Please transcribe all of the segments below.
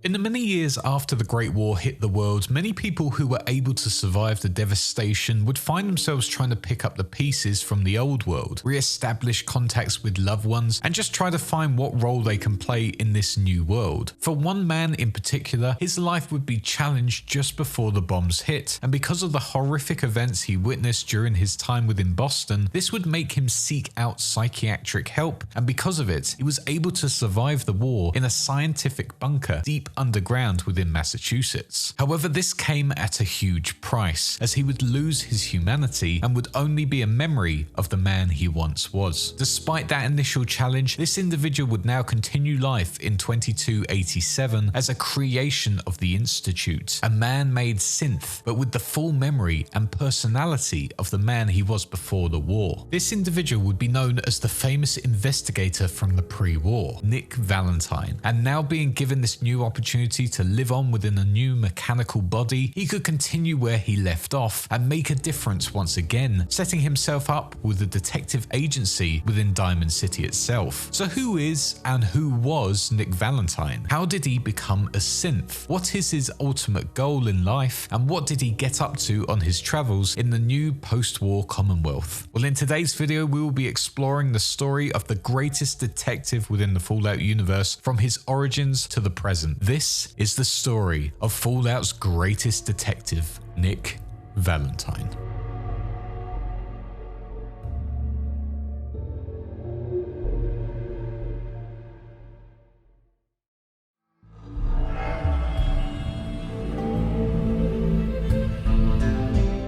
In the many years after the Great War hit the world, many people who were able to survive the devastation would find themselves trying to pick up the pieces from the old world, re-establish contacts with loved ones, and just try to find what role they can play in this new world. For one man in particular, his life would be challenged just before the bombs hit, and because of the horrific events he witnessed during his time within Boston, this would make him seek out psychiatric help, and because of it, he was able to survive the war in a scientific bunker deep underground within Massachusetts. However, this came at a huge price, as he would lose his humanity and would only be a memory of the man he once was. Despite that initial challenge, this individual would now continue life in 2287 as a creation of the Institute, a man-made synth, but with the full memory and personality of the man he was before the war. This individual would be known as the famous investigator from the pre-war, Nick Valentine, and now being given this new opportunity to live on within a new mechanical body, he could continue where he left off and make a difference once again, setting himself up with a detective agency within Diamond City itself. So who is and who was Nick Valentine? How did he become a synth? What is his ultimate goal in life, and what did he get up to on his travels in the new post-war Commonwealth? Well, in today's video, we will be exploring the story of the greatest detective within the Fallout universe from his origins to the present. This is the story of Fallout's greatest detective, Nick Valentine.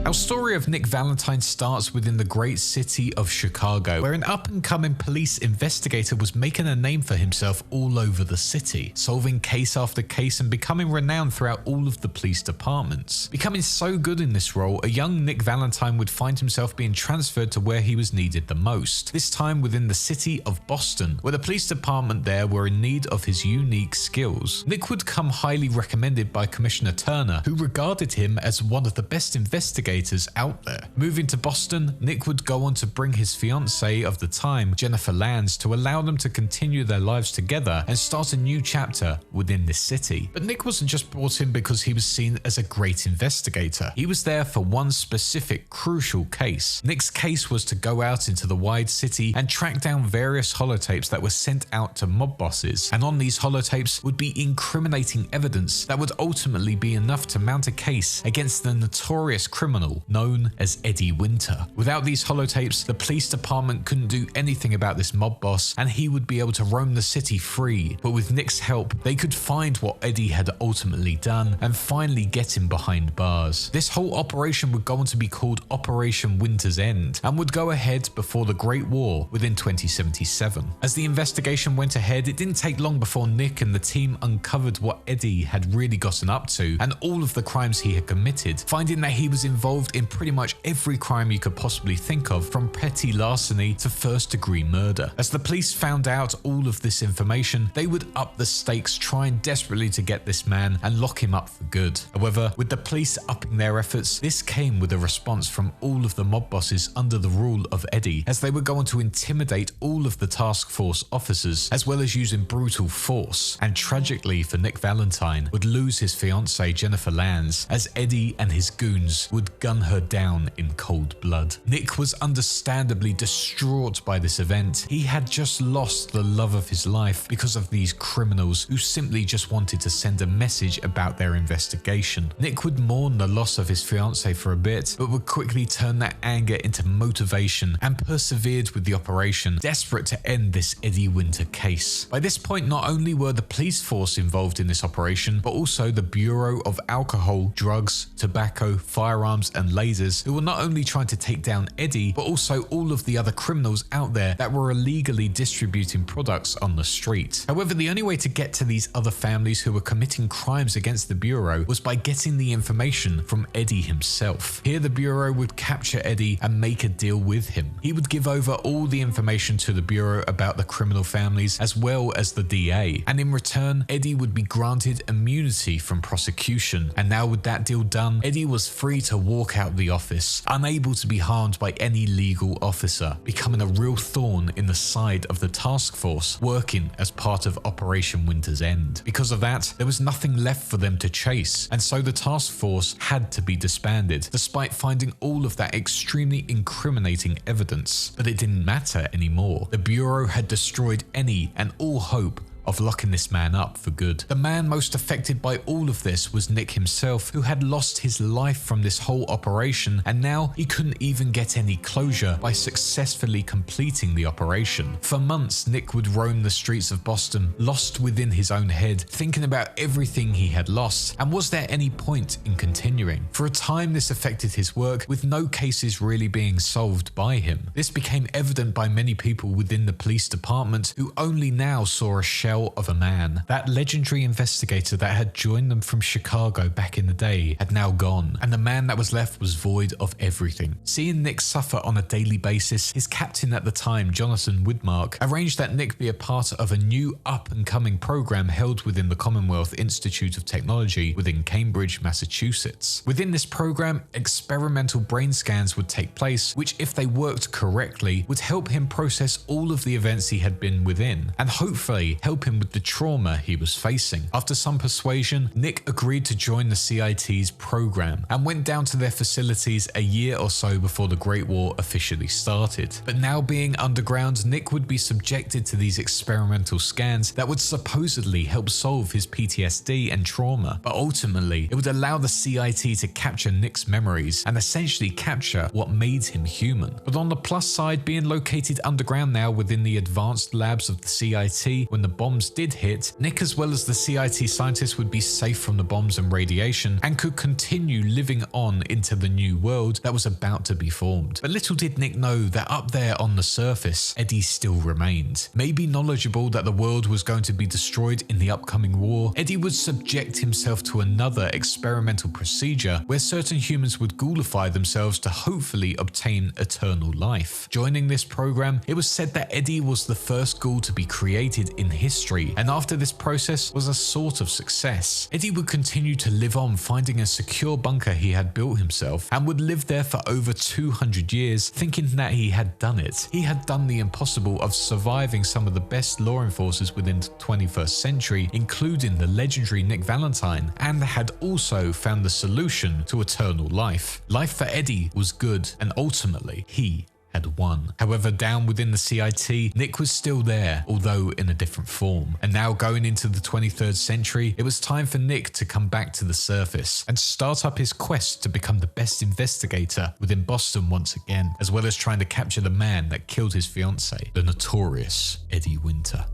Our story of Nick Valentine starts within the great city of Chicago, where an up-and-coming police investigator was making a name for himself all over the city, solving case after case and becoming renowned throughout all of the police departments. Becoming so good in this role, a young Nick Valentine would find himself being transferred to where he was needed the most, this time within the city of Boston, where the police department there were in need of his unique skills. Nick would come highly recommended by Commissioner Turner, who regarded him as one of the best investigators out there. Moving to Boston, Nick would go on to bring his fiancée of the time, Jennifer Lands, to allow them to continue their lives together and start a new chapter within this city. But Nick wasn't just brought in because he was seen as a great investigator. He was there for one specific crucial case. Nick's case was to go out into the wide city and track down various holotapes that were sent out to mob bosses, and on these holotapes would be incriminating evidence that would ultimately be enough to mount a case against the notorious criminal known as Eddie Winter. Without these holotapes, the police department couldn't do anything about this mob boss, and he would be able to roam the city free. But with Nick's help, they could find what Eddie had ultimately done and finally get him behind bars. This whole operation would go on to be called Operation Winter's End and would go ahead before the Great War within 2077. As the investigation went ahead, it didn't take long before Nick and the team uncovered what Eddie had really gotten up to and all of the crimes he had committed, finding that he was involved in pretty much every crime you could possibly think of, from petty larceny to first-degree murder. As the police found out all of this information, they would up the stakes, trying desperately to get this man and lock him up for good. However, with the police upping their efforts, this came with a response from all of the mob bosses under the rule of Eddie, as they were going to intimidate all of the task force officers, as well as using brutal force. And tragically for Nick Valentine, would lose his fiancée Jennifer Lands, as Eddie and his goons would gun her down in cold blood. Nick was understandably distraught by this event. He had just lost the love of his life because of these criminals who simply just wanted to send a message about their investigation. Nick would mourn the loss of his fiancée for a bit, but would quickly turn that anger into motivation and persevered with the operation, desperate to end this Eddie Winter case. By this point, not only were the police force involved in this operation, but also the Bureau of Alcohol, Drugs, Tobacco, Firearms and lasers, who were not only trying to take down Eddie, but also all of the other criminals out there that were illegally distributing products on the street. However, the only way to get to these other families who were committing crimes against the Bureau was by getting the information from Eddie himself. Here, the Bureau would capture Eddie and make a deal with him. He would give over all the information to the Bureau about the criminal families as well as the DA, and in return, Eddie would be granted immunity from prosecution. And now with that deal done, Eddie was free to walk out the office, unable to be harmed by any legal officer, becoming a real thorn in the side of the task force working as part of Operation Winter's End. Because of that, there was nothing left for them to chase, and so the task force had to be disbanded, despite finding all of that extremely incriminating evidence. But it didn't matter anymore. The Bureau had destroyed any and all hope of locking this man up for good. The man most affected by all of this was Nick himself, who had lost his life from this whole operation, and now he couldn't even get any closure by successfully completing the operation. For months, Nick would roam the streets of Boston, lost within his own head, thinking about everything he had lost, and was there any point in continuing? For a time, this affected his work, with no cases really being solved by him. This became evident by many people within the police department, who only now saw a shell of a man. That legendary investigator that had joined them from Chicago back in the day had now gone, and the man that was left was void of everything. Seeing Nick suffer on a daily basis, his captain at the time, Jonathan Widmark, arranged that Nick be a part of a new up-and-coming program held within the Commonwealth Institute of Technology within Cambridge, Massachusetts. Within this program, experimental brain scans would take place, which, if they worked correctly, would help him process all of the events he had been within, and hopefully help him with the trauma he was facing. After some persuasion, Nick agreed to join the CIT's program and went down to their facilities a year or so before the Great War officially started. But now being underground, Nick would be subjected to these experimental scans that would supposedly help solve his PTSD and trauma, but ultimately it would allow the CIT to capture Nick's memories and essentially capture what made him human. But on the plus side, being located underground now within the advanced labs of the CIT, when the bombs did hit, Nick as well as the CIT scientists would be safe from the bombs and radiation and could continue living on into the new world that was about to be formed. But little did Nick know that up there on the surface, Eddie still remained. Maybe knowledgeable that the world was going to be destroyed in the upcoming war, Eddie would subject himself to another experimental procedure where certain humans would ghoulify themselves to hopefully obtain eternal life. Joining this program, it was said that Eddie was the first ghoul to be created in history, and after this process was a sort of success, Eddie would continue to live on, finding a secure bunker he had built himself, and would live there for over 200 years, thinking that he had done it. He had done the impossible of surviving some of the best law enforcers within the 21st century, including the legendary Nick Valentine, and had also found the solution to eternal life. Life for Eddie was good, and ultimately he had won. However, down within the CIT, Nick was still there, although in a different form. And now going into the 23rd century, it was time for Nick to come back to the surface and start up his quest to become the best investigator within Boston once again, as well as trying to capture the man that killed his fiancée, the notorious Eddie Winter.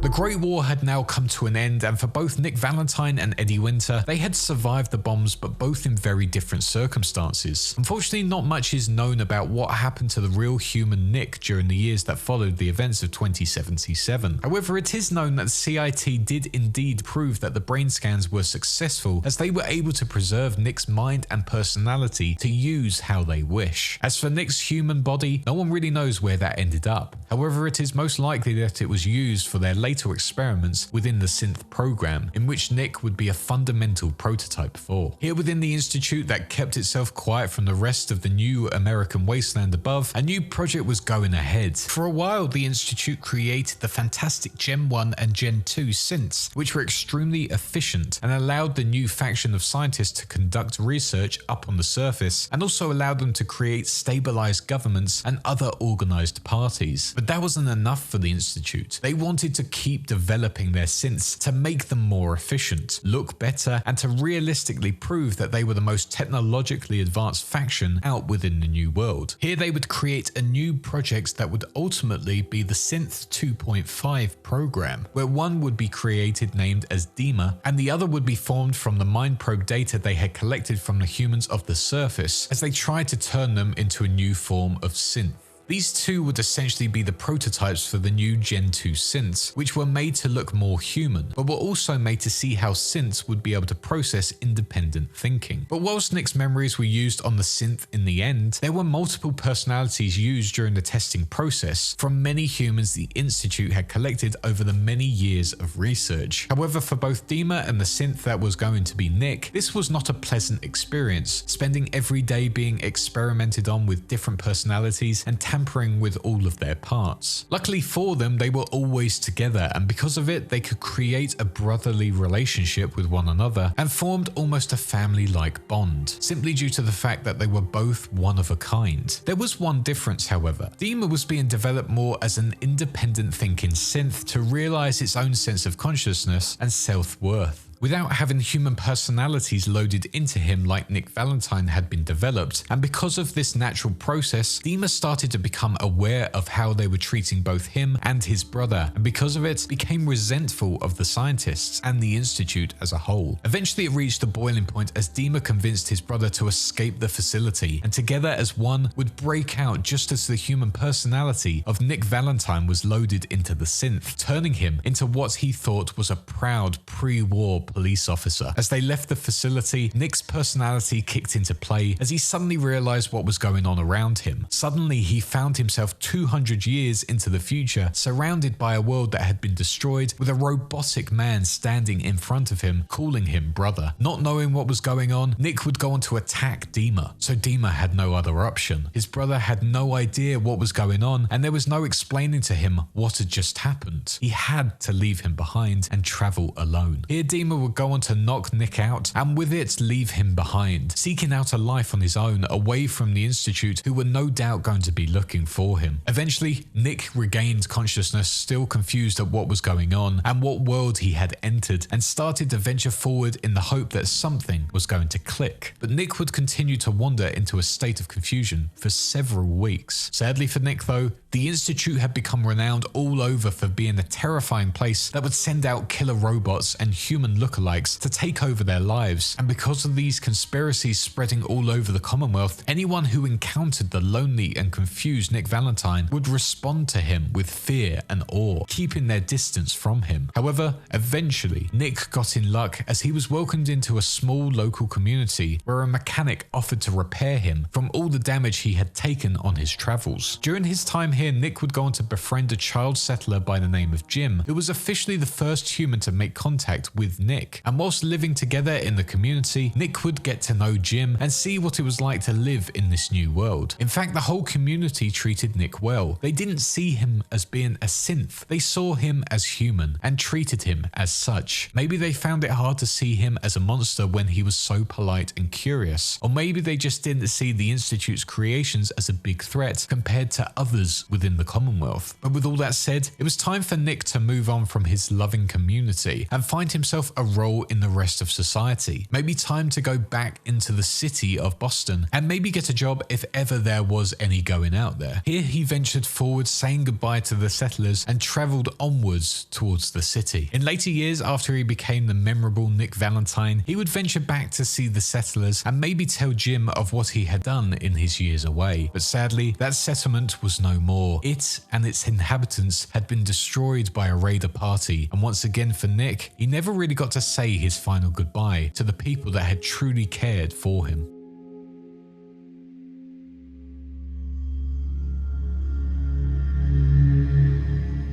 The Great War had now come to an end, and for both Nick Valentine and Eddie Winter, they had survived the bombs, but both in very different circumstances. Unfortunately, not much is known about what happened to the real human Nick during the years that followed the events of 2077. However, it is known that the CIT did indeed prove that the brain scans were successful, as they were able to preserve Nick's mind and personality to use how they wish. As for Nick's human body, no one really knows where that ended up. However, it is most likely that it was used for their later experiments within the Synth program, in which Nick would be a fundamental prototype for. Here within the institute that kept itself quiet from the rest of the new American wasteland above, a new project was going ahead. For a while, the institute created the fantastic Gen 1 and Gen 2 synths, which were extremely efficient and allowed the new faction of scientists to conduct research up on the surface, and also allowed them to create stabilized governments and other organized parties. But that wasn't enough for the institute. They wanted to keep developing their synths to make them more efficient, look better, and to realistically prove that they were the most technologically advanced faction out within the new world. Here they would create a new project that would ultimately be the Synth 2.5 program, where one would be created named as Dima, and the other would be formed from the mind probe data they had collected from the humans of the surface, as they tried to turn them into a new form of synth. These two would essentially be the prototypes for the new Gen 2 synths, which were made to look more human, but were also made to see how synths would be able to process independent thinking. But whilst Nick's memories were used on the synth in the end, there were multiple personalities used during the testing process from many humans the Institute had collected over the many years of research. However, for both Dima and the synth that was going to be Nick, this was not a pleasant experience, spending every day being experimented on with different personalities and tampering with all of their parts. Luckily for them, they were always together, and because of it, they could create a brotherly relationship with one another and formed almost a family-like bond, simply due to the fact that they were both one of a kind. There was one difference, however. Dima was being developed more as an independent thinking synth to realize its own sense of consciousness and self-worth, without having human personalities loaded into him like Nick Valentine had been developed. And because of this natural process, Dima started to become aware of how they were treating both him and his brother, and because of it, became resentful of the scientists and the Institute as a whole. Eventually it reached a boiling point as Dima convinced his brother to escape the facility, and together as one would break out just as the human personality of Nick Valentine was loaded into the synth, turning him into what he thought was a proud pre-war police officer. As they left the facility, Nick's personality kicked into play as he suddenly realized what was going on around him. Suddenly, he found himself 200 years into the future, surrounded by a world that had been destroyed, with a robotic man standing in front of him, calling him brother. Not knowing what was going on, Nick would go on to attack Dima, so Dima had no other option. His brother had no idea what was going on, and there was no explaining to him what had just happened. He had to leave him behind and travel alone. Here, Dima would go on to knock Nick out, and with it leave him behind, seeking out a life on his own away from the Institute, who were no doubt going to be looking for him. Eventually, Nick regained consciousness, still confused at what was going on and what world he had entered, and started to venture forward in the hope that something was going to click. But Nick would continue to wander into a state of confusion for several weeks. Sadly for Nick though, the Institute had become renowned all over for being a terrifying place that would send out killer robots and human lookalikes to take over their lives, and because of these conspiracies spreading all over the Commonwealth, anyone who encountered the lonely and confused Nick Valentine would respond to him with fear and awe, keeping their distance from him. However, eventually, Nick got in luck as he was welcomed into a small local community where a mechanic offered to repair him from all the damage he had taken on his travels. During his time here, Nick would go on to befriend a child settler by the name of Jim, who was officially the first human to make contact with Nick. And whilst living together in the community, Nick would get to know Jim and see what it was like to live in this new world. In fact, the whole community treated Nick well. They didn't see him as being a synth. They saw him as human and treated him as such. Maybe they found it hard to see him as a monster when he was so polite and curious, or maybe they just didn't see the Institute's creations as a big threat compared to others within the Commonwealth. But with all that said, it was time for Nick to move on from his loving community and find himself a role in the rest of society. Maybe time to go back into the city of Boston and maybe get a job if ever there was any going out there. Here he ventured forward, saying goodbye to the settlers and travelled onwards towards the city. In later years, after he became the memorable Nick Valentine, he would venture back to see the settlers and maybe tell Jim of what he had done in his years away. But sadly, that settlement was no more. It and its inhabitants had been destroyed by a raider party, and once again for Nick, he never really got to say his final goodbye to the people that had truly cared for him.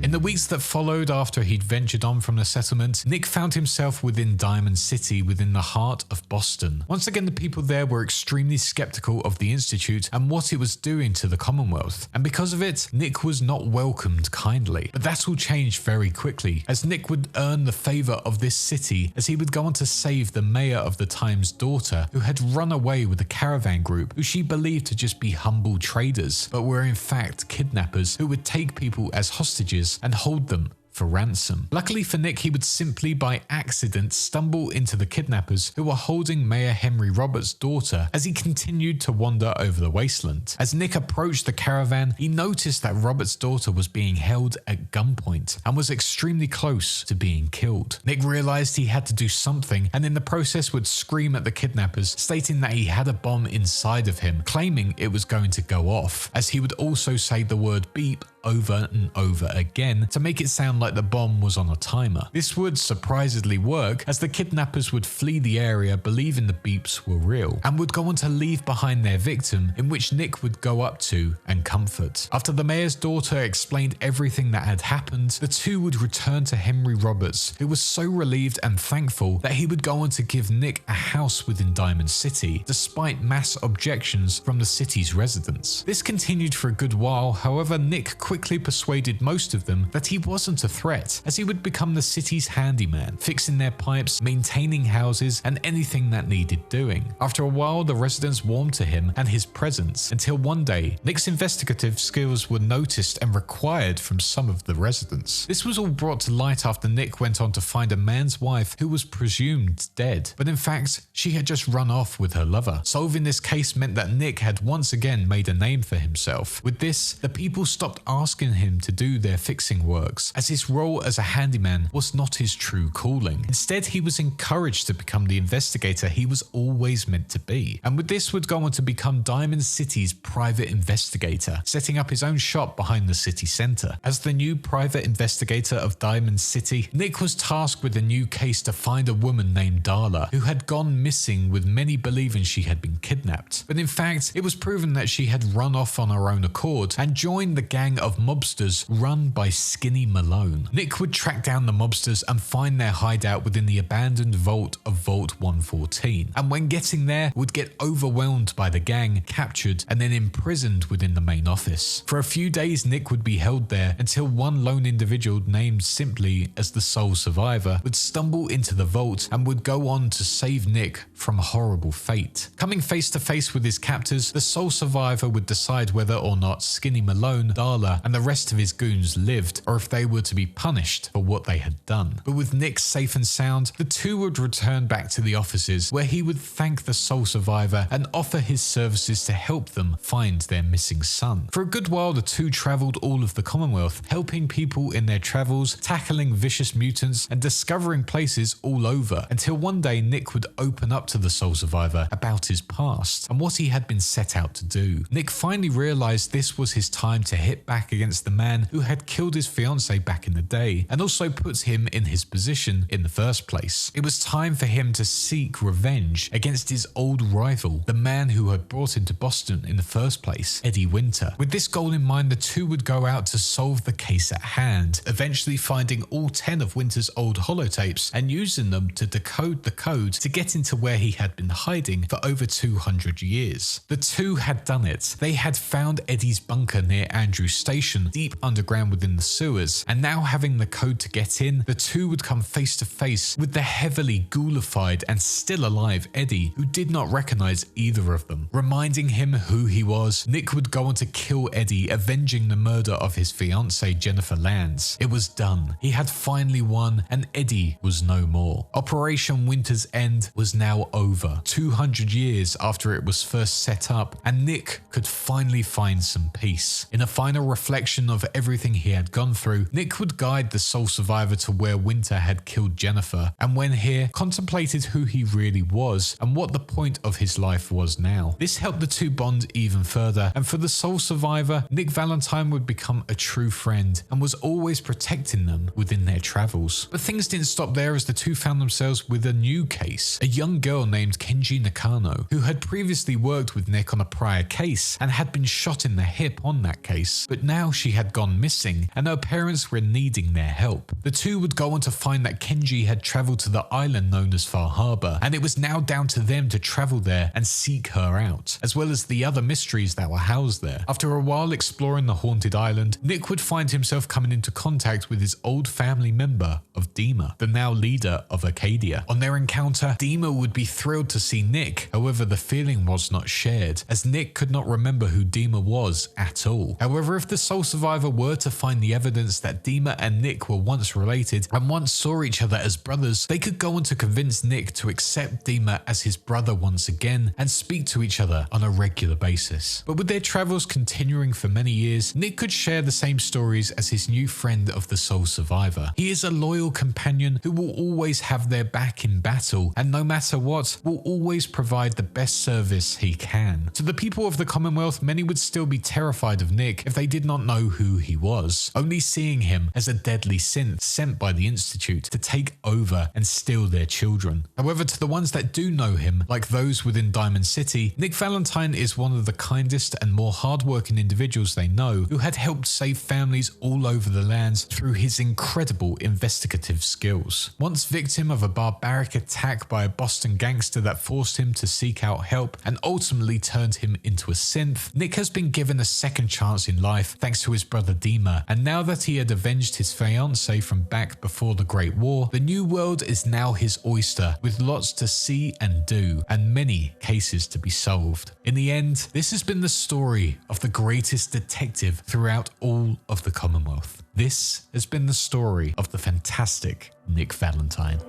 In the weeks that followed after he'd ventured on from the settlement, Nick found himself within Diamond City, within the heart of Boston. Once again, the people there were extremely skeptical of the Institute and what it was doing to the Commonwealth, and because of it, Nick was not welcomed kindly. But that all changed very quickly, as Nick would earn the favour of this city as he would go on to save the mayor of the time's daughter, who had run away with a caravan group who she believed to just be humble traders, but were in fact kidnappers who would take people as hostages and hold them for ransom. Luckily for Nick, he would simply by accident stumble into the kidnappers who were holding Mayor Henry Roberts' daughter as he continued to wander over the wasteland. As Nick approached the caravan, he noticed that Roberts' daughter was being held at gunpoint and was extremely close to being killed. Nick realized he had to do something, and in the process would scream at the kidnappers, stating that he had a bomb inside of him, claiming it was going to go off, as he would also say the word beep over and over again to make it sound like the bomb was on a timer. This would surprisingly work, as the kidnappers would flee the area believing the beeps were real, and would go on to leave behind their victim, in which Nick would go up to and comfort. After the mayor's daughter explained everything that had happened, the two would return to Henry Roberts, who was so relieved and thankful that he would go on to give Nick a house within Diamond City, despite mass objections from the city's residents. This continued for a good while, however Nick quickly persuaded most of them that he wasn't a threat, as he would become the city's handyman, fixing their pipes, maintaining houses, and anything that needed doing. After a while, the residents warmed to him and his presence, until one day, Nick's investigative skills were noticed and required from some of the residents. This was all brought to light after Nick went on to find a man's wife who was presumed dead, but in fact, she had just run off with her lover. Solving this case meant that Nick had once again made a name for himself. With this, the people stopped asking him to do their fixing works, as his role as a handyman was not his true calling. Instead, he was encouraged to become the investigator he was always meant to be, and with this would go on to become Diamond City's private investigator, setting up his own shop behind the city centre. As the new private investigator of Diamond City, Nick was tasked with a new case to find a woman named Darla, who had gone missing, with many believing she had been kidnapped. But in fact, it was proven that she had run off on her own accord and joined the gang of mobsters run by Skinny Malone. Nick would track down the mobsters and find their hideout within the abandoned vault of Vault 114, and when getting there, would get overwhelmed by the gang, captured, and then imprisoned within the main office. For a few days, Nick would be held there until one lone individual named simply as the sole survivor would stumble into the vault and would go on to save Nick from a horrible fate. Coming face to face with his captors, the sole survivor would decide whether or not Skinny Malone, Darla, and the rest of his goons lived, or if they were to be punished for what they had done. But with Nick safe and sound, the two would return back to the offices, where he would thank the sole survivor and offer his services to help them find their missing son. For a good while, the two travelled all of the Commonwealth, helping people in their travels, tackling vicious mutants, and discovering places all over, until one day Nick would open up to the sole survivor about his past and what he had been set out to do. Nick finally realised this was his time to hit back against the man who had killed his fiancée back in the day, and also puts him in his position in the first place. It was time for him to seek revenge against his old rival, the man who had brought him to Boston in the first place, Eddie Winter. With this goal in mind, the two would go out to solve the case at hand, eventually finding all 10 of Winter's old holotapes and using them to decode the code to get into where he had been hiding for over 200 years. The two had done it. They had found Eddie's bunker near Andrew Station, deep underground within the sewers, and now having the code to get in, the two would come face to face with the heavily ghoulified and still alive Eddie, who did not recognize either of them. Reminding him who he was, Nick would go on to kill Eddie, avenging the murder of his fiancée Jennifer Lands. It was done. He had finally won, and Eddie was no more. Operation Winter's End was now over, 200 years after it was first set up, and Nick could finally find some peace. In a final reflection of everything he had gone through, Nick would guide the sole survivor to where Winter had killed Jennifer, and when here, contemplated who he really was and what the point of his life was now. This helped the two bond even further, and for the sole survivor, Nick Valentine would become a true friend and was always protecting them within their travels. But things didn't stop there, as the two found themselves with a new case. A young girl named Kenji Nakano, who had previously worked with Nick on a prior case and had been shot in the hip on that case, but now she had gone missing and her parents were needing their help. The two would go on to find that Kenji had travelled to the island known as Far Harbour, and it was now down to them to travel there and seek her out, as well as the other mysteries that were housed there. After a while exploring the haunted island, Nick would find himself coming into contact with his old family member of Dima, the now leader of Arcadia. On their encounter, Dima would be thrilled to see Nick, however the feeling was not shared, as Nick could not remember who Dima was at all. However, if the sole survivor were to find the evidence that Dima and Nick were once related and once saw each other as brothers, they could go on to convince Nick to accept Dima as his brother once again and speak to each other on a regular basis. But with their travels continuing for many years, Nick could share the same stories as his new friend of the sole survivor. He is a loyal companion who will always have their back in battle, and no matter what, will always provide the best service he can. To the people of the Commonwealth, many would still be terrified of Nick if they did not know who he was, only seeing him as a deadly synth sent by the Institute to take over and steal their children. However, to the ones that do know him, like those within Diamond City, Nick Valentine is one of the kindest and more hardworking individuals they know, who had helped save families all over the lands through his incredible investigative skills. Once victim of a barbaric attack by a Boston gangster that forced him to seek out help and ultimately turned him into a synth, Nick has been given a second chance in life thanks to his brother Dima, and now that he had avenged his fiancée from back before the Great War, the new world is now his oyster, with lots to see and do, and many cases to be solved. In the end, this has been the story of the greatest detective throughout all of the Commonwealth. This has been the story of the fantastic Nick Valentine.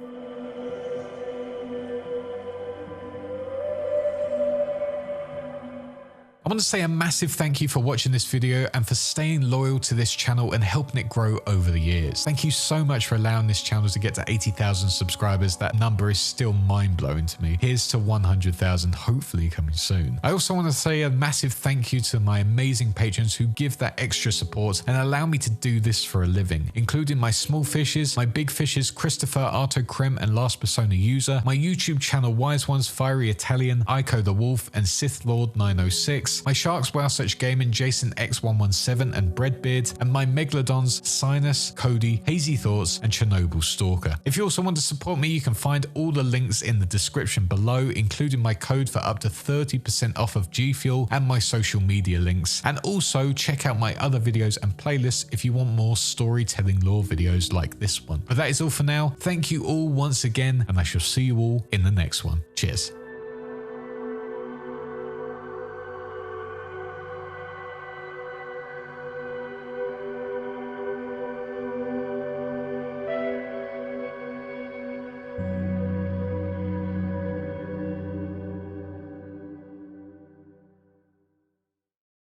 I want to say a massive thank you for watching this video and for staying loyal to this channel and helping it grow over the years. Thank you so much for allowing this channel to get to 80,000 subscribers. That number is still mind-blowing to me. Here's to 100,000, hopefully coming soon. I also want to say a massive thank you to my amazing patrons who give that extra support and allow me to do this for a living, including my small fishes, my big fishes, Christopher, Arto Krem, and Last Persona User, my YouTube channel Wise Ones, Fiery Italian, Ico the Wolf, and Sith Lord 906, my Sharks Wow Such Gaming, Jason X117 and Breadbeard, and my Megalodons, Sinus, Cody, Hazy Thoughts, and Chernobyl Stalker. If you also want to support me, you can find all the links in the description below, including my code for up to 30% off of G Fuel and my social media links. And also check out my other videos and playlists if you want more storytelling lore videos like this one. But that is all for now. Thank you all once again, and I shall see you all in the next one. Cheers.